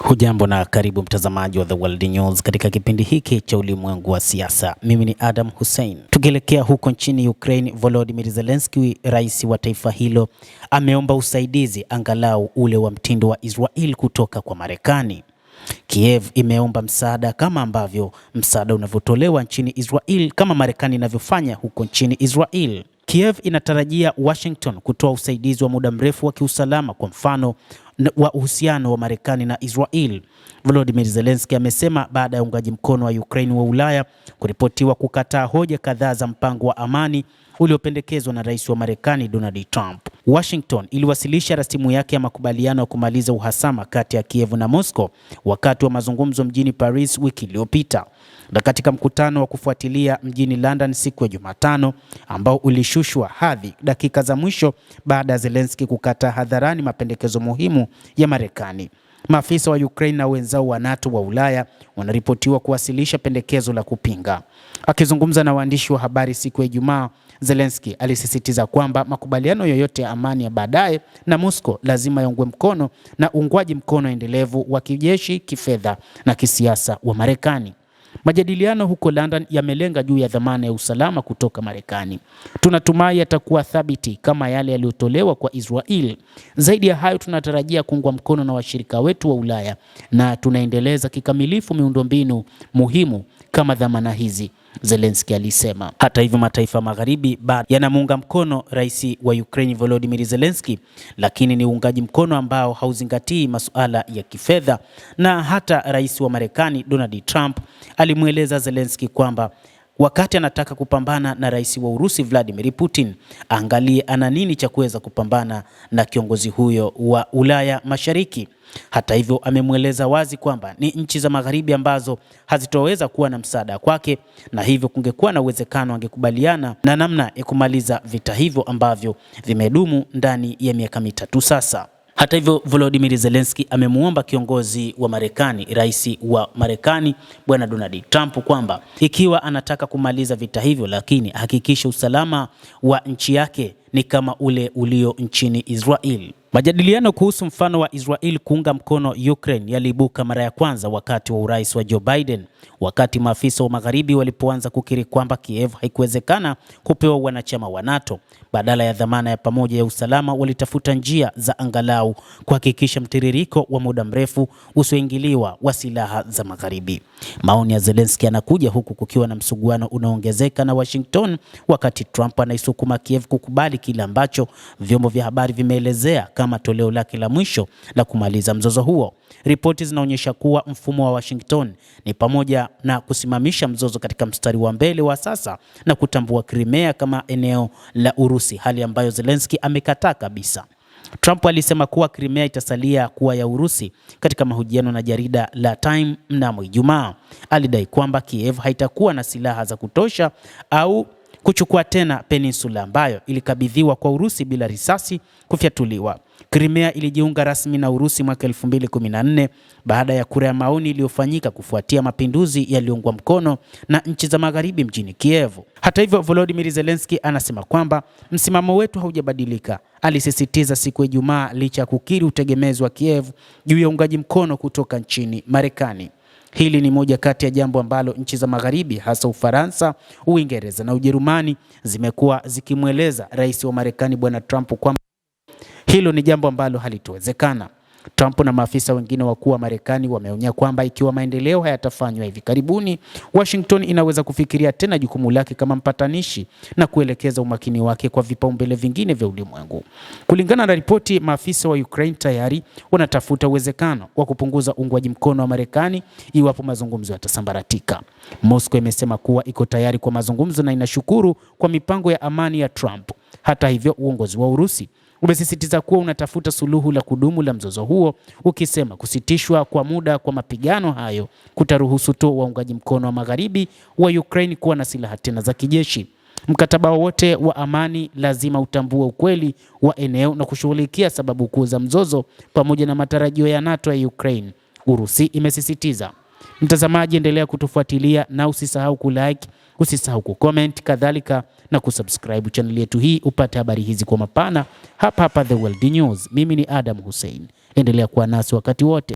Hujambo na karibu mtazamaji wa The World News katika kipindi hiki cha ulimwengu wa siasa. Mimi ni Adam Hussein. Tukielekea huko nchini Ukraine, Volodymyr Zelensky, rais wa taifa hilo, ameomba usaidizi angalau ule wa mtindo wa Israel kutoka kwa Marekani. Kiev imeomba msaada kama ambavyo msaada unavyotolewa nchini Israel kama Marekani inavyofanya huko nchini Israel. Kiev inatarajia Washington kutoa usaidizi wa muda mrefu wa kiusalama, kwa mfano wa uhusiano wa Marekani na Israel. Volodymyr Zelensky amesema baada ya uungaji mkono wa Ukraine wa Ulaya kuripotiwa kukataa hoja kadhaa za mpango wa amani uliopendekezwa na rais wa Marekani Donald Trump. Washington iliwasilisha rasimu yake ya makubaliano ya kumaliza uhasama kati ya Kiev na Moscow wakati wa mazungumzo mjini Paris wiki iliyopita. Na katika mkutano wa kufuatilia mjini London siku ya Jumatano ambao ulishushwa hadhi dakika za mwisho baada ya Zelensky kukataa hadharani mapendekezo muhimu ya Marekani. Maafisa wa Ukraine na wenzao wa NATO wa Ulaya wanaripotiwa kuwasilisha pendekezo la kupinga. Akizungumza na waandishi wa habari siku ya Ijumaa, Zelensky alisisitiza kwamba makubaliano yoyote ya amani ya baadaye na Moscow lazima yaungwe mkono na uungwaji mkono endelevu wa kijeshi, kifedha na kisiasa wa Marekani. Majadiliano huko London yamelenga juu ya dhamana ya usalama kutoka Marekani. Tunatumai yatakuwa thabiti kama yale yaliyotolewa kwa Israel. Zaidi ya hayo, tunatarajia kuungwa mkono na washirika wetu wa Ulaya na tunaendeleza kikamilifu miundombinu muhimu kama dhamana hizi, Zelensky alisema. Hata hivyo, mataifa magharibi bado yanamuunga mkono rais wa Ukraine Volodymyr Zelensky, lakini ni uungaji mkono ambao hauzingatii masuala ya kifedha, na hata rais wa Marekani Donald Trump alimweleza Zelensky kwamba wakati anataka kupambana na rais wa Urusi Vladimir Putin, angalie ana nini cha kuweza kupambana na kiongozi huyo wa Ulaya Mashariki. Hata hivyo, amemweleza wazi kwamba ni nchi za magharibi ambazo hazitoweza kuwa na msaada kwake, na hivyo kungekuwa na uwezekano angekubaliana na namna ya kumaliza vita hivyo ambavyo vimedumu ndani ya miaka mitatu sasa. Hata hivyo, Volodymyr Zelensky amemuomba kiongozi wa Marekani, rais wa Marekani Bwana Donald Trump, kwamba ikiwa anataka kumaliza vita hivyo, lakini hakikisha usalama wa nchi yake ni kama ule ulio nchini Israel. Majadiliano kuhusu mfano wa Israel kuunga mkono Ukraine yaliibuka mara ya kwanza wakati wa urais wa Joe Biden, wakati maafisa wa magharibi walipoanza kukiri kwamba Kiev haikuwezekana kupewa wanachama wa NATO. Badala ya dhamana ya pamoja ya usalama, walitafuta njia za angalau kuhakikisha mtiririko wa muda mrefu usioingiliwa wa silaha za magharibi. Maoni ya Zelensky yanakuja huku kukiwa na msuguano unaoongezeka na Washington, wakati Trump anaisukuma Kiev kukubali kile ambacho vyombo vya habari vimeelezea kama toleo lake la mwisho la kumaliza mzozo huo. Ripoti zinaonyesha kuwa mfumo wa Washington ni pamoja na kusimamisha mzozo katika mstari wa mbele wa sasa na kutambua Crimea kama eneo la Urusi, hali ambayo Zelensky amekataa kabisa. Trump alisema kuwa Crimea itasalia kuwa ya Urusi katika mahojiano na jarida la Time mnamo Ijumaa. Alidai kwamba Kiev haitakuwa na silaha za kutosha au kuchukua tena peninsula ambayo ilikabidhiwa kwa Urusi bila risasi kufyatuliwa. Crimea ilijiunga rasmi na Urusi mwaka 2014 baada ya kura ya maoni iliyofanyika kufuatia mapinduzi yaliyoungwa mkono na nchi za magharibi mjini Kiev. Hata hivyo, Volodymyr Zelensky anasema kwamba msimamo wetu haujabadilika. Alisisitiza siku ya Ijumaa licha ya kukiri utegemezi wa Kiev juu ya uungaji mkono kutoka nchini Marekani. Hili ni moja kati ya jambo ambalo nchi za magharibi hasa Ufaransa, Uingereza na Ujerumani zimekuwa zikimweleza rais wa Marekani Bwana Trump kwamba hilo ni jambo ambalo halitowezekana. Trump na maafisa wengine wakuu wa Marekani wameonya kwamba ikiwa maendeleo hayatafanywa hivi karibuni, Washington inaweza kufikiria tena jukumu lake kama mpatanishi na kuelekeza umakini wake kwa vipaumbele vingine vya ulimwengu. Kulingana na ripoti, maafisa wa Ukraine tayari wanatafuta uwezekano wa kupunguza uungwaji mkono wa Marekani iwapo mazungumzo yatasambaratika. Moscow imesema kuwa iko tayari kwa mazungumzo na inashukuru kwa mipango ya amani ya Trump. Hata hivyo, uongozi wa Urusi umesisitiza kuwa unatafuta suluhu la kudumu la mzozo huo, ukisema kusitishwa kwa muda kwa mapigano hayo kutaruhusu tu waungaji mkono wa magharibi wa Ukraine kuwa na silaha tena za kijeshi. Mkataba wote wa amani lazima utambue ukweli wa eneo na kushughulikia sababu kuu za mzozo pamoja na matarajio ya NATO ya Ukraine, Urusi imesisitiza. Mtazamaji, endelea kutufuatilia na usisahau kulike, usisahau kucomment, kadhalika na kusubscribe channel yetu hii upate habari hizi kwa mapana hapa The World News. Mimi ni Adam Hussein. Endelea kuwa nasi wakati wote.